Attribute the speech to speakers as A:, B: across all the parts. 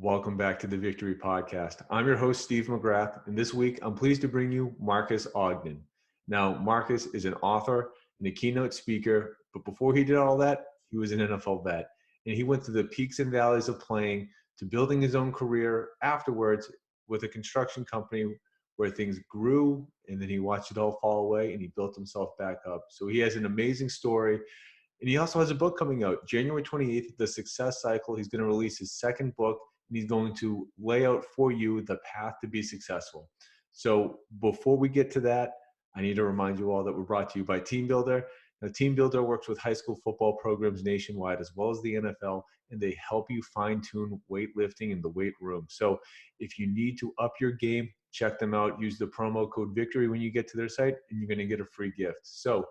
A: Welcome back to the Victory Podcast. I'm your host, Steve McGrath, and this week I'm pleased to bring you Marques Ogden. Now, Marques is an author and a keynote speaker, but before he did all that, he was an NFL vet. And he went through the peaks and valleys of playing to building his own career afterwards with a construction company where things grew, and then he watched it all fall away and he built himself back up. So he has an amazing story. And he also has a book coming out, January 28th, The Success Cycle. He's going to release his second book, and he's going to lay out for you the path to be successful. So before we get to that, I need to remind you all that we're brought to you by Team Builder. Now, Team Builder works with high school football programs nationwide as well as the NFL, and they help you fine-tune weightlifting in the weight room. So if you need to up your game, check them out. Use the promo code VICTORY when you get to their site, and you're going to get a free gift. So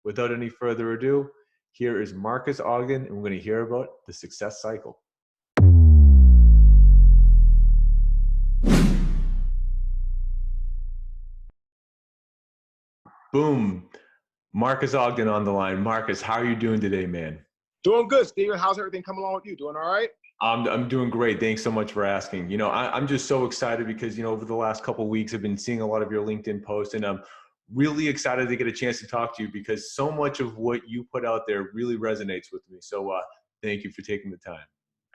A: without any further ado, here is Marques Ogden, and we're going to hear about the success cycle. Boom. Marques Ogden on the line. Marques, how are you doing today, man?
B: Doing good, Steven. How's everything coming along with you? Doing all right?
A: I'm doing great. Thanks so much for asking. You know, I'm just so excited because, over the last couple of weeks, I've been seeing a lot of your LinkedIn posts, and I'm really excited to get a chance to talk to you because so much of what you put out there really resonates with me. So thank you for taking the time.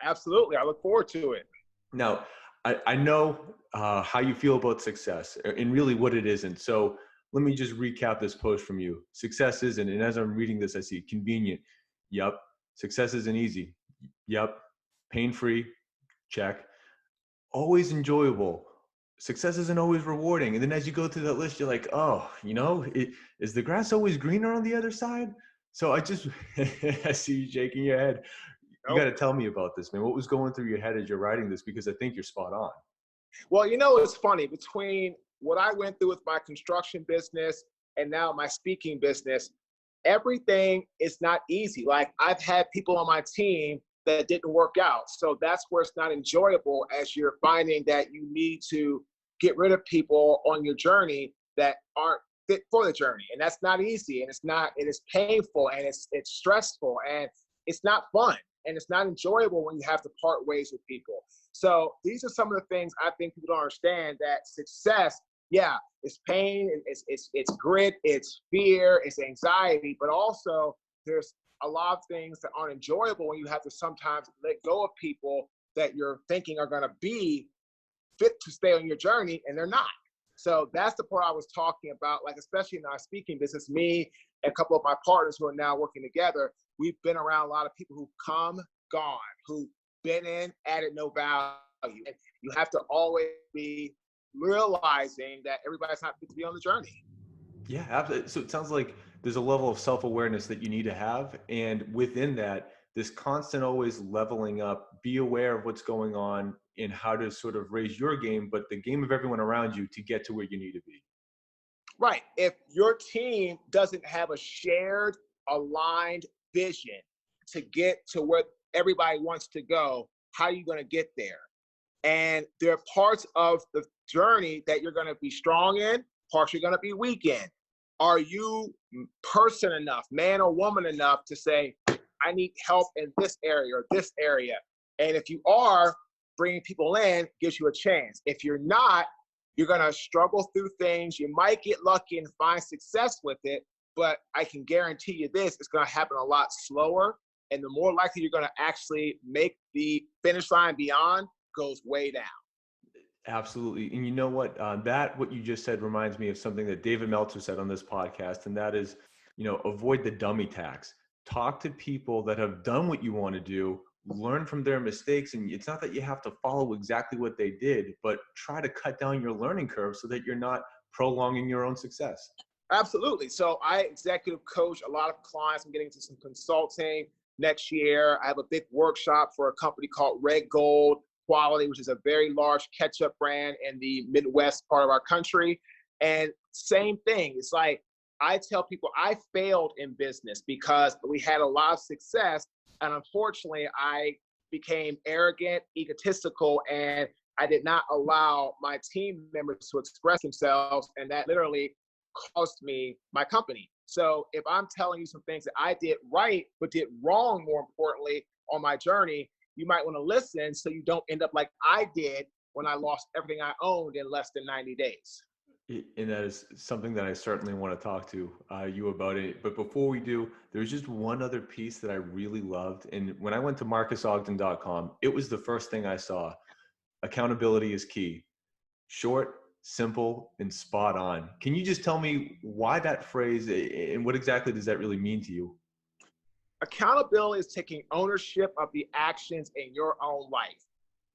B: Absolutely. I look forward to it.
A: Now, I know how you feel about success and really what it isn't. So let me just recap this post from you. Success isn't, and as I'm reading this, I see convenient. Yep. Success isn't easy. Yep. Pain-free. Check. Always enjoyable. Success isn't always rewarding. And then as you go through that list, you're like, oh, is the grass always greener on the other side? So I see you shaking your head. You got to tell me about this, man. What was going through your head as you're writing this? Because I think you're spot on.
B: Well, it's funny. Between what I went through with my construction business and now my speaking business, everything is not easy. Like, I've had people on my team that didn't work out. So that's where it's not enjoyable, as you're finding that you need to get rid of people on your journey that aren't fit for the journey. And that's not easy. And it is painful, and it's stressful, and it's not fun, and it's not enjoyable when you have to part ways with people. So these are some of the things I think people don't understand, that success, yeah, it's pain, it's grit, it's fear, it's anxiety, but also there's a lot of things that aren't enjoyable when you have to sometimes let go of people that you're thinking are going to be fit to stay on your journey, and they're not. So that's the part I was talking about, like, especially in our speaking business. Me and a couple of my partners who are now working together, we've been around a lot of people who've come, gone, who've been in, added no value. And you have to always be realizing that everybody's not fit to be on the journey.
A: Yeah, absolutely. So it sounds like there's a level of self-awareness that you need to have. And within that, this constant always leveling up, be aware of what's going on and how to sort of raise your game, but the game of everyone around you to get to where you need to be.
B: Right. If your team doesn't have a shared, aligned vision to get to where everybody wants to go, how are you going to get there? And there are parts of the journey that you're going to be strong in, parts you're going to be weak in. Are you person enough, man or woman enough to say, I need help in this area or this area? And if you are, bringing people in gives you a chance. If you're not, you're going to struggle through things. You might get lucky and find success with it, but I can guarantee you this, it's going to happen a lot slower. And the more likely you're going to actually make the finish line beyond goes way down.
A: Absolutely. And you know what, what you just said reminds me of something that David Meltzer said on this podcast. And that is, avoid the dummy tax. Talk to people that have done what you want to do, learn from their mistakes. And it's not that you have to follow exactly what they did, but try to cut down your learning curve so that you're not prolonging your own success.
B: Absolutely. So I executive coach a lot of clients. I'm getting into some consulting next year. I have a big workshop for a company called Red Gold Quality, which is a very large ketchup brand in the Midwest part of our country. And same thing. It's like, I tell people I failed in business because we had a lot of success. And unfortunately, I became arrogant, egotistical, and I did not allow my team members to express themselves. And that literally cost me my company. So if I'm telling you some things that I did right, but did wrong, more importantly, on my journey, you might want to listen so you don't end up like I did when I lost everything I owned in less than 90 days.
A: And that is something that I certainly want to talk to you about it. But before we do, there's just one other piece that I really loved. And when I went to marquesogden.com, it was the first thing I saw. Accountability is key. Short, simple, and spot on. Can you just tell me why that phrase and what exactly does that really mean to you?
B: Accountability is taking ownership of the actions in your own life.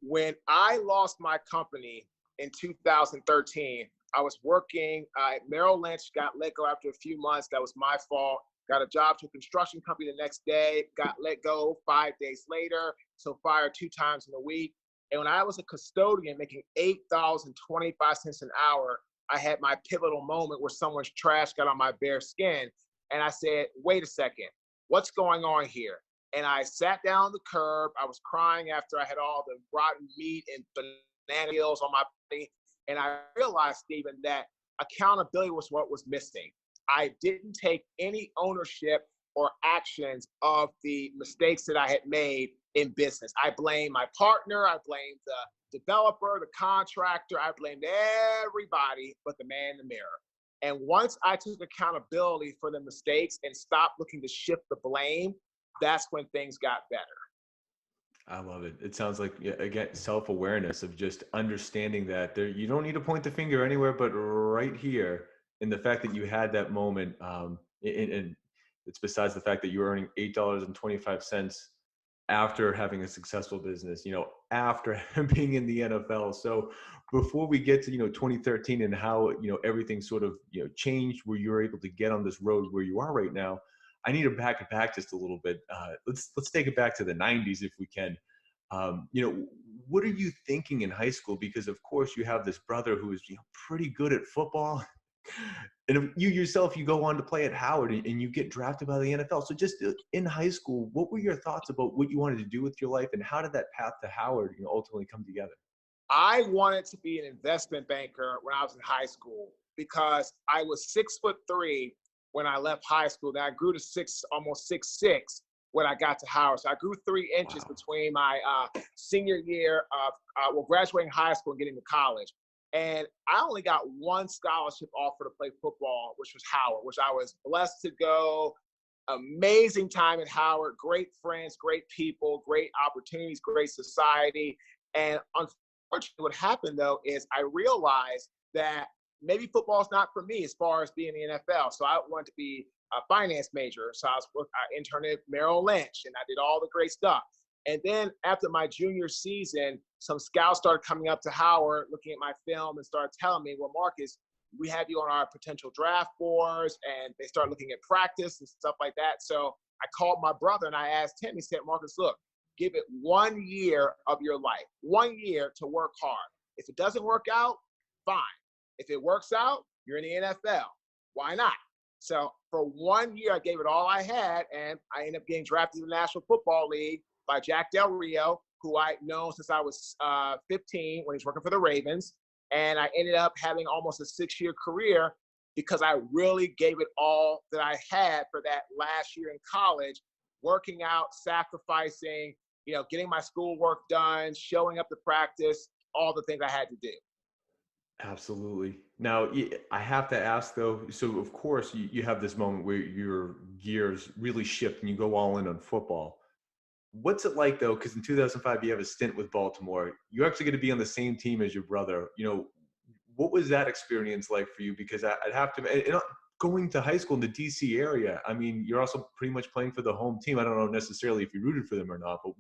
B: When I lost my company in 2013, I was working at Merrill Lynch, got let go after a few months. That was my fault. Got a job to a construction company the next day, got let go 5 days later, so fired 2 times in a week. And when I was a custodian making $8.25 an hour, I had my pivotal moment where someone's trash got on my bare skin. And I said, wait a second, what's going on here? And I sat down on the curb. I was crying after I had all the rotten meat and banana peels on my body. And I realized, Stephen, that accountability was what was missing. I didn't take any ownership or actions of the mistakes that I had made in business. I blamed my partner. I blamed the developer, the contractor. I blamed everybody but the man in the mirror. And once I took accountability for the mistakes and stopped looking to shift the blame, that's when things got better.
A: I love it. It sounds like, again, self-awareness of just understanding that you don't need to point the finger anywhere but right here. And the fact that you had that moment, and it's besides the fact that you were earning $8.25 after having a successful business, after being in the NFL. So before we get to, 2013 and how, everything sort of, changed where you were able to get on this road where you are right now, I need to back it back just a little bit. Let's take it back to the 90s if we can. What are you thinking in high school? Because of course you have this brother who is pretty good at football. And you yourself, you go on to play at Howard and you get drafted by the NFL. So just in high school, what were your thoughts about what you wanted to do with your life and how did that path to Howard ultimately come together?
B: I wanted to be an investment banker when I was in high school because I was 6'3" when I left high school. Then I grew to almost 6'6" when I got to Howard. So I grew 3 inches between my senior year of graduating high school and getting to college. And I only got one scholarship offer to play football, which was Howard, which I was blessed to go. Amazing time at Howard, great friends, great people, great opportunities, great society. And unfortunately, what happened though is I realized that maybe football is not for me as far as being in the NFL. So I wanted to be a finance major. So I interned at Merrill Lynch and I did all the great stuff. And then after my junior season, some scouts started coming up to Howard, looking at my film and started telling me, well, Marques, we have you on our potential draft boards. And they started looking at practice and stuff like that. So I called my brother and I asked him, he said, Marques, look, give it 1 year of your life, 1 year to work hard. If it doesn't work out, fine. If it works out, you're in the NFL. Why not? So for 1 year, I gave it all I had, and I ended up getting drafted in the National Football League by Jack Del Rio, who I'd known since I was 15 when he was working for the Ravens. And I ended up having almost a 6-year career because I really gave it all that I had for that last year in college, working out, sacrificing, getting my schoolwork done, showing up to practice, all the things I had to do.
A: Absolutely. Now, I have to ask though, so of course you have this moment where your gears really shift and you go all in on football. What's it like though? Because in 2005, you have a stint with Baltimore. You're actually going to be on the same team as your brother. What was that experience like for you? Because I'd have to, going to high school in the DC area, I mean, you're also pretty much playing for the home team. I don't know necessarily if you rooted for them or not, but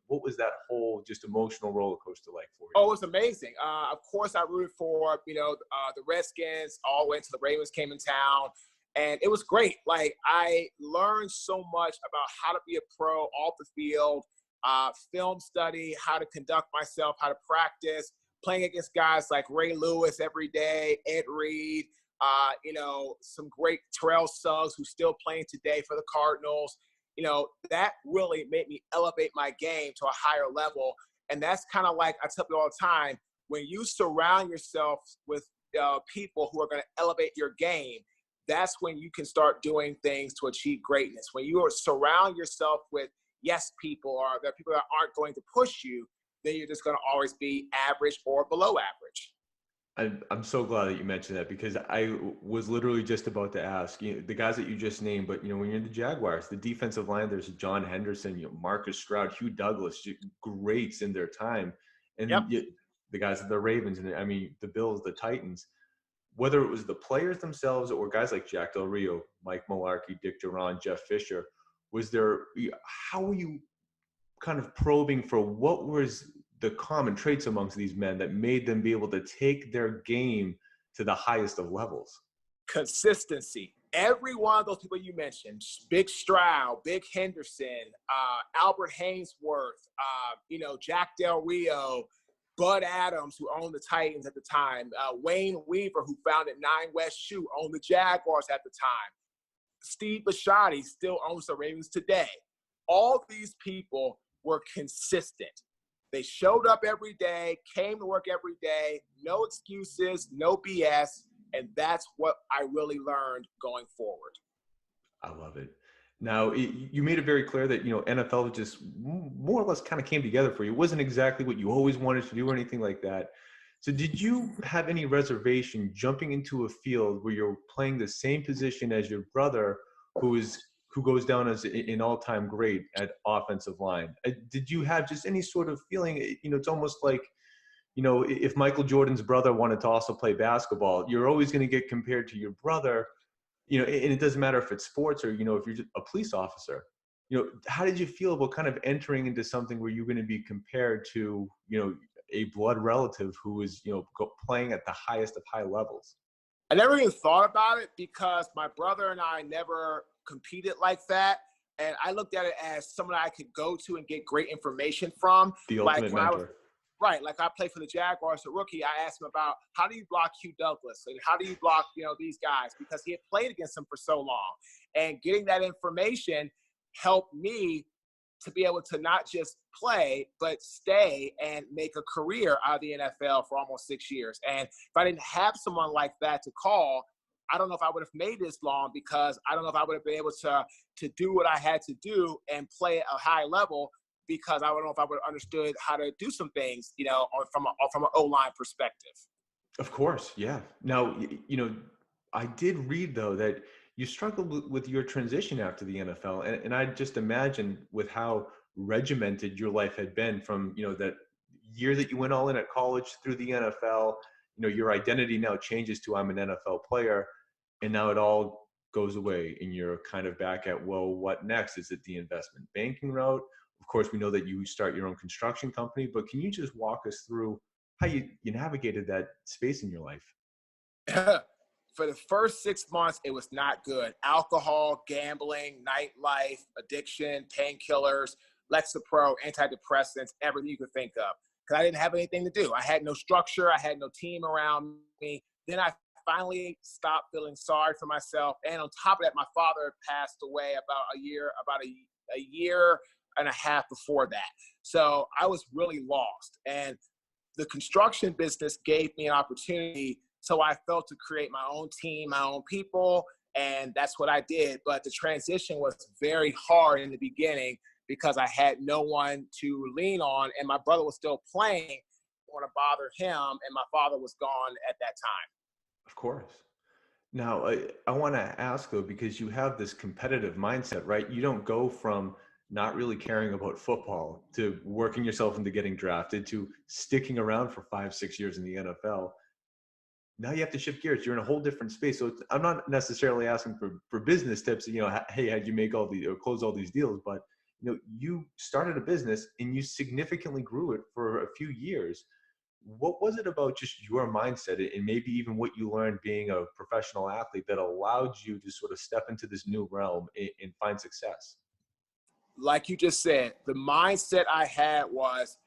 A: what was that whole just emotional roller coaster like for you?
B: Oh, it was amazing. Of course, I rooted for, the Redskins all the way until the Ravens came in town. And it was great. Like, I learned so much about how to be a pro off the field, film study, how to conduct myself, how to practice, playing against guys like Ray Lewis every day, Ed Reed, some great Terrell Suggs who's still playing today for the Cardinals. That really made me elevate my game to a higher level. And that's kind of like I tell people all the time, when you surround yourself with people who are going to elevate your game, that's when you can start doing things to achieve greatness. When you surround yourself with yes people, or there are people that aren't going to push you, then you're just going to always be average or below average.
A: I'm so glad that you mentioned that, because I was literally just about to ask, the guys that you just named, but when you're in the Jaguars, the defensive line, there's John Henderson, Marcus Stroud, Hugh Douglas, greats in their time, and
B: Yep.
A: the guys at the Ravens, and I mean the Bills, the Titans. Whether it was the players themselves or guys like Jack Del Rio, Mike Mularkey, Dick Duran, Jeff Fisher, how were you kind of probing for what was the common traits amongst these men that made them be able to take their game to the highest of levels?
B: Consistency. Every one of those people you mentioned, Big Stroud, Big Henderson, Albert Hainsworth, Jack Del Rio, Bud Adams, who owned the Titans at the time, Wayne Weaver, who founded Nine West Shoe, owned the Jaguars at the time, Steve Bisciotti still owns the Ravens today. All these people were consistent. They showed up every day, came to work every day, no excuses, no BS, and that's what I really learned going forward.
A: I love it. Now, you made it very clear that, NFL just more or less kind of came together for you. It wasn't exactly what you always wanted to do or anything like that. So did you have any reservation jumping into a field where you're playing the same position as your brother, who goes down as an all-time great at offensive line? Did you have just any sort of feeling, it's almost like, if Michael Jordan's brother wanted to also play basketball, you're always going to get compared to your brother, and it doesn't matter if it's sports or, if you're just a police officer. How did you feel about kind of entering into something where you're going to be compared to, a blood relative who is, playing at the highest of high levels?
B: I never even thought about it because my brother and I never competed like that. And I looked at it as someone I could go to and get great information from.
A: The ultimate mentor.
B: Right. Like I played for the Jaguars as a rookie. I asked him about how do you block Hugh Douglas and how do you block, these guys, because he had played against them for so long. And getting that information helped me to be able to not just play, but stay and make a career out of the NFL for almost 6 years. And if I didn't have someone like that to call, I don't know if I would have made this long, because I don't know if I would have been able to do what I had to do and play at a high level, because I don't know if I would have understood how to do some things, from an O-line perspective.
A: Of course, yeah. Now, I did read, though, that you struggled with your transition after the NFL. And I just imagine with how regimented your life had been from, that year that you went all in at college through the NFL, your identity now changes to I'm an NFL player. And now it all goes away and you're kind of back at, well, what next? Is it the investment banking route? Of course, we know that you start your own construction company, but can you just walk us through how you navigated that space in your life?
B: For the first 6 months, it was not good. Alcohol, gambling, nightlife, addiction, painkillers, Lexapro, antidepressants, everything you could think of. Because I didn't have anything to do. I had no structure. I had no team around me. Then I finally stopped feeling sorry for myself. And on top of that, my father passed away about a year and a half before that. So I was really lost. And the construction business gave me an opportunity. So I felt to create my own team, my own people, and that's what I did. But the transition was very hard in the beginning because I had no one to lean on, and my brother was still playing. I didn't want to bother him, and my father was gone at that time.
A: Of course. Now, I want to ask, though, because you have this competitive mindset, right? You don't go from not really caring about football to working yourself into getting drafted to sticking around for 5-6 years in the NFL. Now you have to shift gears. You're in a whole different space. So I'm not necessarily asking for business tips, hey, how'd you make all these or close all these deals? But, you started a business and you significantly grew it for a few years. What was it about just your mindset and maybe even what you learned being a professional athlete that allowed you to sort of step into this new realm and find success?
B: Like you just said, the mindset I had was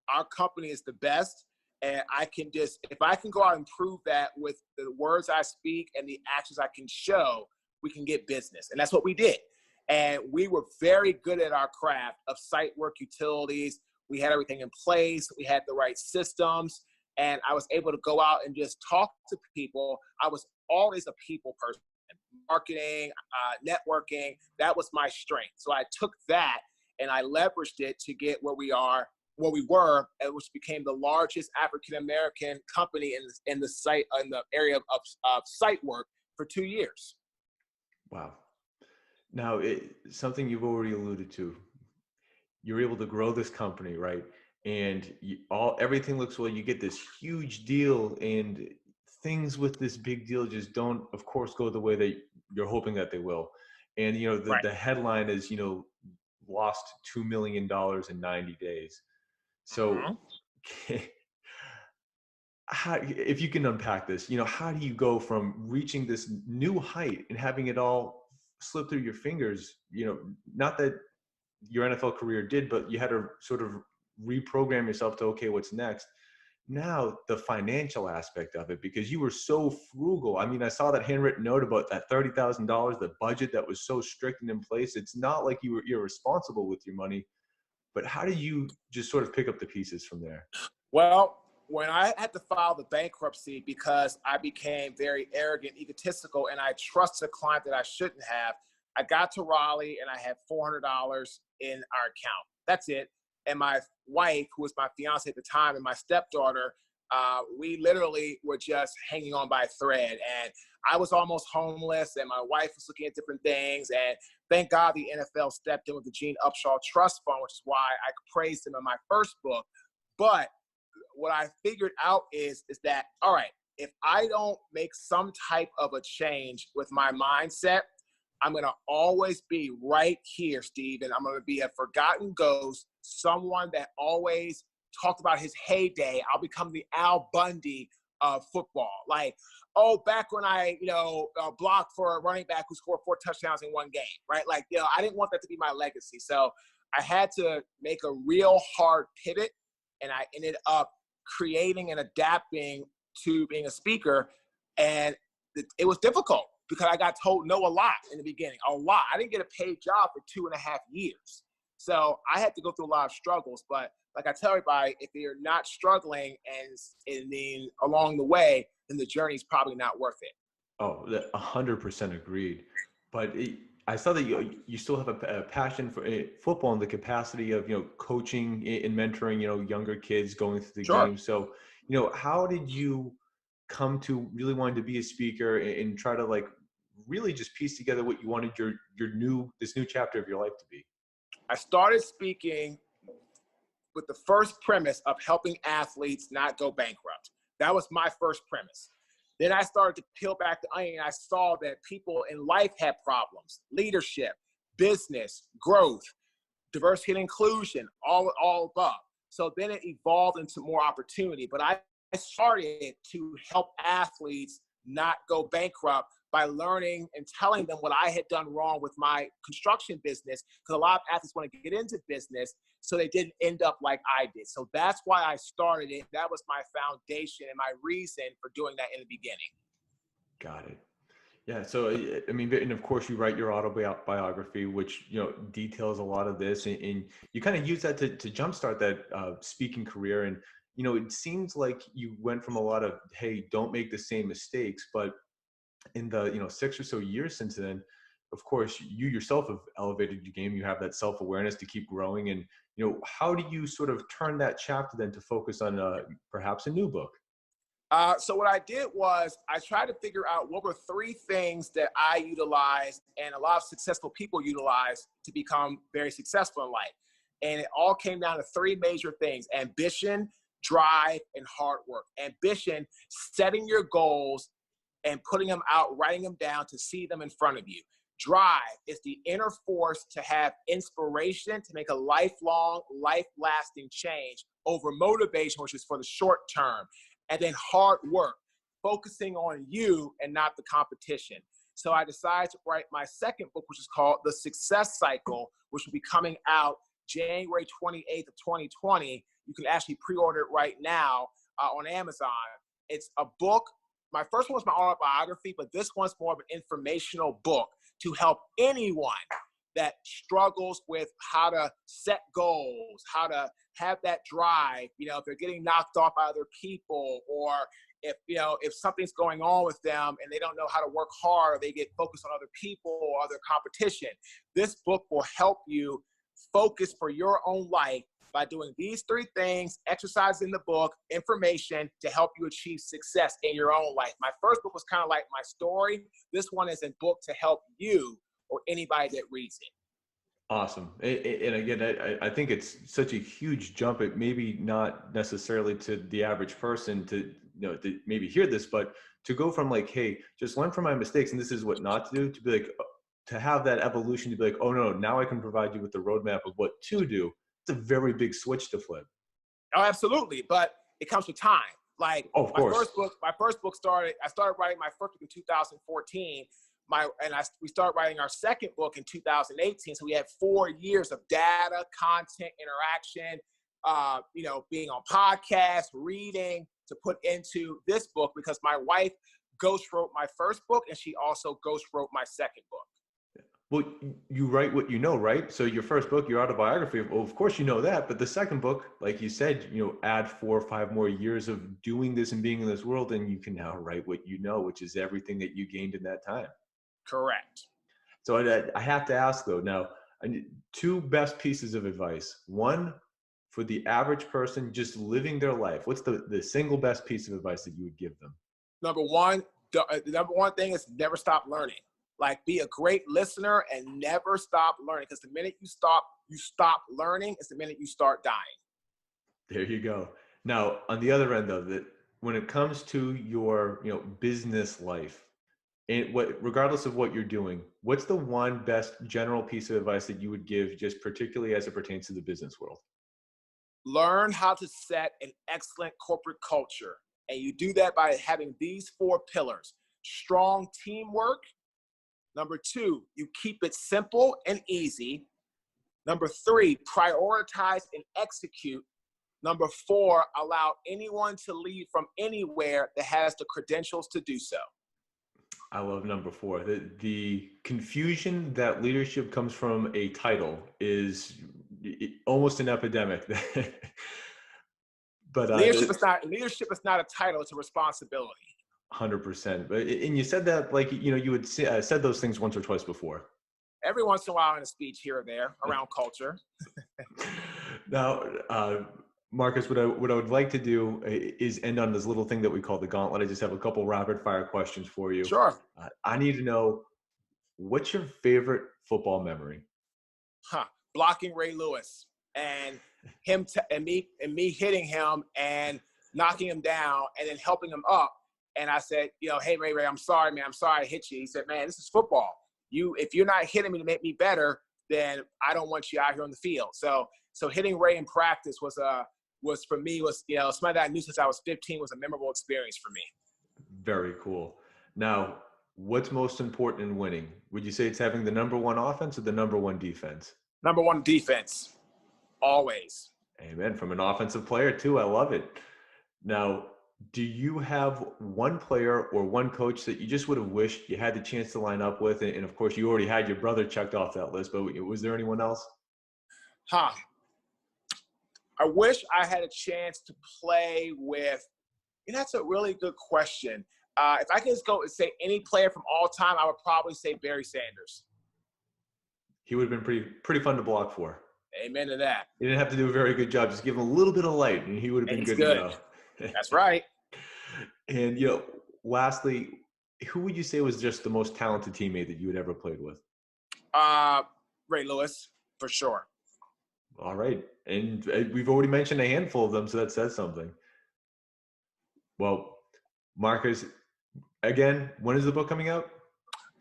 B: our company is the best. And if I can go out and prove that with the words I speak and the actions I can show, we can get business. And that's what we did. And we were very good at our craft of site work utilities. We had everything in place. We had the right systems. And I was able to go out and just talk to people. I was always a people person. Marketing, networking, that was my strength. So I took that and I leveraged it to get where we were, which became the largest African-American company in the area of site work for 2 years.
A: Wow. Now, something you've already alluded to, you're able to grow this company, right? And everything looks well. You get this huge deal, and things with this big deal just don't, of course, go the way that you're hoping that they will. And the headline is lost $2 million in 90 days. So, if you can unpack this, how do you go from reaching this new height and having it all slip through your fingers? Not that your NFL career did, but you had to sort of reprogram yourself to, okay, what's next? Now the financial aspect of it, because you were so frugal. I mean, I saw that handwritten note about that $30,000, the budget that was so strict and in place. It's not like you were irresponsible with your money, but how do you just sort of pick up the pieces from there?
B: Well, when I had to file the bankruptcy because I became very arrogant, egotistical, and I trusted a client that I shouldn't have, I got to Raleigh and I had $400 in our account. That's it. And my wife, who was my fiance at the time, and my stepdaughter, we literally were just hanging on by a thread. And I was almost homeless, and my wife was looking at different things. And thank God the NFL stepped in with the Gene Upshaw Trust Fund, which is why I praised him in my first book. But what I figured out is that, all right, if I don't make some type of a change with my mindset, I'm going to always be right here, Steve, and I'm going to be a forgotten ghost, someone that always talked about his heyday. I'll become the Al Bundy of football. Like, oh, back when I, blocked for a running back who scored 4 touchdowns in one game, right? Like, I didn't want that to be my legacy. So I had to make a real hard pivot, and I ended up creating and adapting to being a speaker. And it was difficult because I got told no a lot in the beginning, a lot. I didn't get a paid job for 2.5 years. So I had to go through a lot of struggles. But like I tell everybody, if you're not struggling and then along the way, then the journey is probably not worth it.
A: Oh, 100% agreed. But I saw that you still have a passion for football in the capacity of, coaching and mentoring, younger kids going through the game. So, how did you come to really wanting to be a speaker and try to really just piece together what you wanted this new chapter of your life to be?
B: I started speaking with the first premise of helping athletes not go bankrupt. That was my first premise. Then I started to peel back the onion. I saw that people in life had problems: leadership, business, growth, diversity and inclusion, all above. So then it evolved into more opportunity. But I started to help athletes not go bankrupt by learning and telling them what I had done wrong with my construction business, because a lot of athletes want to get into business, so they didn't end up like I did. So that's why I started it. That was my foundation and my reason for doing that in the beginning.
A: Got it. Yeah. So, I mean, and of course you write your autobiography, which, details a lot of this, and you kind of use that to jumpstart that speaking career. And, it seems like you went from a lot of, hey, don't make the same mistakes, but in the 6 or so years since then, of course, you yourself have elevated your game. You have that self-awareness to keep growing. And, how do you sort of turn that chapter then to focus on perhaps a new book?
B: So what I did was I tried to figure out what were 3 things that I utilized and a lot of successful people utilize to become very successful in life. And it all came down to 3 major things: ambition, drive, and hard work. Ambition, setting your goals and putting them out, writing them down to see them in front of you. Drive is the inner force to have inspiration to make a lifelong, life-lasting change over motivation, which is for the short term. And then hard work, focusing on you and not the competition. So I decided to write my second book, which is called The Success Cycle, which will be coming out January 28th of 2020. You can actually pre-order it right now on Amazon. It's a book. My first one was my autobiography, but this one's more of an informational book to help anyone that struggles with how to set goals, how to have that drive, if they're getting knocked off by other people, or if something's going on with them and they don't know how to work hard, or they get focused on other people or other competition. This book will help you focus for your own life by doing these 3 things, exercise in the book, information to help you achieve success in your own life. My first book was kind of like my story. This one is a book to help you or anybody that reads it.
A: Awesome. And again, I think it's such a huge jump. It maybe not necessarily to the average person to maybe hear this, but to go from like, hey, just learn from my mistakes and this is what not to do, to be like, to have that evolution to be like, oh no, now I can provide you with the roadmap of what to do. It's a very big switch to flip.
B: Oh, absolutely. But it comes with time. Like
A: of course.
B: My first book I started writing my first book in 2014. We started writing our second book in 2018. So we had 4 years of data, content, interaction, being on podcasts, reading to put into this book, because my wife ghost wrote my first book and she also ghost wrote my second book.
A: Well, you write what you know, right? So your first book, your autobiography, well, of course you know that, but the second book, like you said, add 4 or 5 more years of doing this and being in this world, and you can now write what you know, which is everything that you gained in that time.
B: Correct.
A: So I have to ask though, now, I need 2 best pieces of advice. One, for the average person just living their life, what's the single best piece of advice that you would give them?
B: Number one, the number one thing is never stop learning. Like, be a great listener and never stop learning. Because the minute you stop learning, it's the minute you start dying.
A: There you go. Now, on the other end though, that when it comes to your business life, regardless of what you're doing, what's the one best general piece of advice that you would give, just particularly as it pertains to the business world?
B: Learn how to set an excellent corporate culture. And you do that by having these 4 pillars: strong teamwork. Number 2, you keep it simple and easy. Number 3, prioritize and execute. Number 4, allow anyone to lead from anywhere that has the credentials to do so.
A: I love number 4. The confusion that leadership comes from a title is almost an epidemic. But
B: leadership is not a title; it's a responsibility.
A: 100%. And you said that like you had said those things once or twice before.
B: Every once in a while in a speech here or there around culture.
A: Now, Marcus, what I would like to do is end on this little thing that we call the gauntlet. I just have a couple rapid fire questions for you.
B: Sure.
A: I need to know, what's your favorite football memory?
B: Blocking Ray Lewis and him and me hitting him and knocking him down and then helping him up. And I said, hey, Ray, I'm sorry, man. I'm sorry I hit you. He said, man, this is football. If you're not hitting me to make me better, then I don't want you out here on the field. So hitting Ray in practice was for me, somebody that I knew since I was 15 was a memorable experience for me. Very
A: cool. Now, what's most important in winning? Would you say it's having the number 1 offense or the number 1 defense?
B: Number 1 defense. Always.
A: Amen. From an offensive player too. I love it. Now, do you have one player or one coach that you just would have wished you had the chance to line up with? And of course, you already had your brother checked off that list, but was there anyone else?
B: I wish I had a chance to play with, that's a really good question. If I can just go and say any player from all time, I would probably say Barry Sanders.
A: He would have been pretty fun to block for.
B: Amen to that.
A: You didn't have to do a very good job. Just give him a little bit of light and he would have been good to go.
B: That's right.
A: And, lastly, who would you say was just the most talented teammate that you had ever played with?
B: Ray Lewis, for sure.
A: All right. And we've already mentioned a handful of them, so that says something. Well, Marcus, again, when is the book coming out?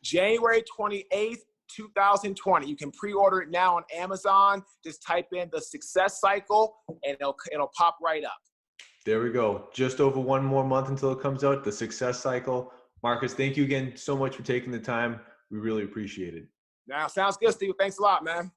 B: January 28th, 2020. You can pre-order it now on Amazon. Just type in The Success Cycle, and it'll pop right up.
A: There we go. Just over 1 more month until it comes out, The Success Cycle. Marcus, thank you again so much for taking the time. We really appreciate it.
B: Now, sounds good, Steve. Thanks a lot, man.